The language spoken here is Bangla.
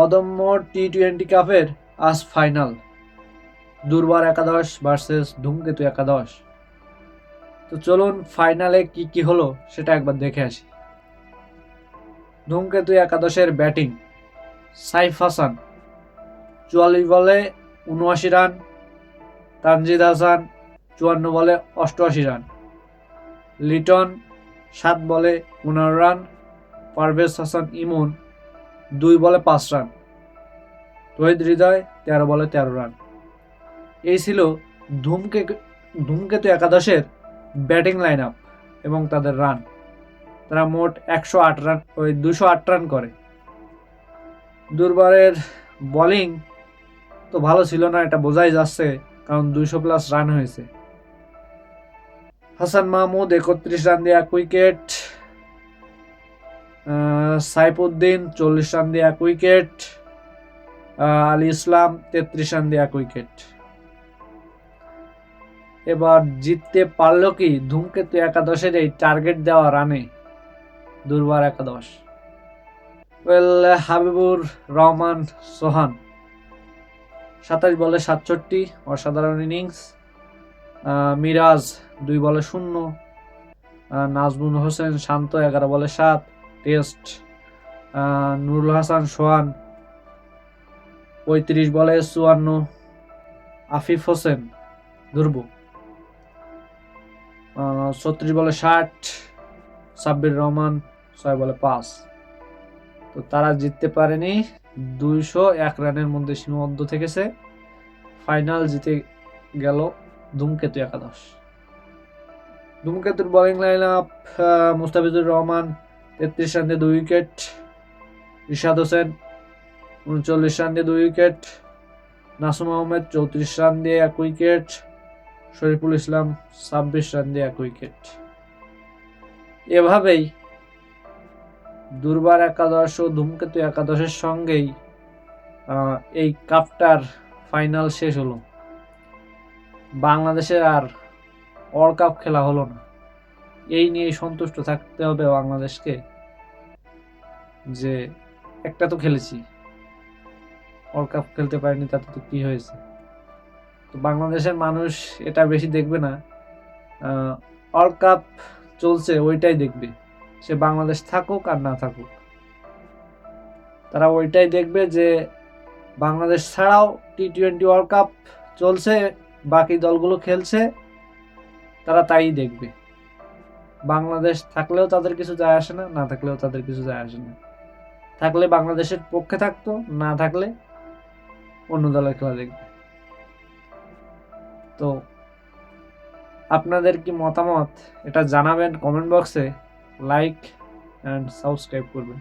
অদম্য টি-20 কাপের আজ ফাইনাল, দুর্বার একাদশ ভার্সেস ধূমকেতু একাদশ। তো চলুন ফাইনালে কি কি হলো সেটা একবার দেখে আসি। ধূমকেতু একাদশের ব্যাটিং: সাইফ হাসান 44 বলে 79 রান, তানজিদ হাসান 54 বলে 88 রান, লিটন 7 বলে 15 রান, পারভেজ হাসান ইমন 2 বলে 5 রান, তহিদ হৃদয় 13 বলে 13 রান। এই ছিল ধূমকেতু একাদশের ব্যাটিং লাইন আপ এবং তাদের রান। তারা মোট 108 রান 208 রান করে। দুর্বারের বোলিং তো ভালো ছিল না, এটা বোঝাই যাচ্ছে, কারণ 200+ রান হয়েছে। হাসান মাহমুদ 31 রান দিয়ে 1 উইকেট, সাইফুদ্দিন 40 রান দিয়ে 1 উইকেট, আলী ইসলাম 33 রান দিয়ে 1 উইকেট। এবার জিততে পারল কি ধূমকেতু একাদশের এই টার্গেট দেওয়া রানে দুর্বার একাদশ? হাবিবুর রহমান সোহান 27 বলে 67, অসাধারণ ইনিংস। মিরাজ 2 বলে 0, নাজমুল হোসেন শান্ত 11 বলে 7 টেস্ট, নুরুল হাসান সোহান 35 বলে 54, আফিফ হোসেন ধ্রুব 36 বলে 60, সাব্বির রহমান 6 বলে 5। তো তারা জিততে পারেনি, 201 রানের মধ্যে সীমাবদ্ধ থেকেছে। ফাইনাল জিতে গেল ধূমকেতু একাদশ। ধূমকেতুর bowling line up: Mustafizur Rahman 33 run দিয়ে 2 উইকেট, রিশাদ হোসেন 39 রান দিয়ে 2 উইকেট, নাসুম আহমেদ 34 রান দিয়ে 1 উইকেট, শরীফুল ইসলাম 26 রান দিয়ে 1 উইকেট। এভাবেই দুর্বার একাদশ ও ধূমকেতু একাদশের সঙ্গেই এই কাপটার ফাইনাল শেষ হলো। বাংলাদেশের আর ওয়ার্ল্ড কাপ খেলা হলো না। এই নিয়ে সন্তুষ্ট থাকতে হবে বাংলাদেশকে, যে একটা তো খেলেছি, ওয়ার্ল্ড কাপ খেলতে পারিনি, তাতে তো কি হয়েছে। তো বাংলাদেশের মানুষ এটা বেশি দেখবে না, ওয়ার্ল্ড কাপ চলছে ওইটাই দেখবে, সে বাংলাদেশ থাকুক আর না থাকুক। তারা ওইটাই দেখবে যে বাংলাদেশ ছাড়াও টি-20 ওয়ার্ল্ড কাপ চলছে, বাকি দলগুলো খেলছে, তারা তাই দেখবে। বাংলাদেশ থাকলেও তাদের কিছু যায় আসে না, না থাকলেও তাদের কিছু যায় আসে না। থাকলে বাংলাদেশের পক্ষে থাকতো, না থাকলে অন্য দলের খেলা দেখবে। তো আপনাদের কি মতামত এটা জানাবেন কমেন্ট বক্সে, লাইক অ্যান্ড সাবস্ক্রাইব করবেন।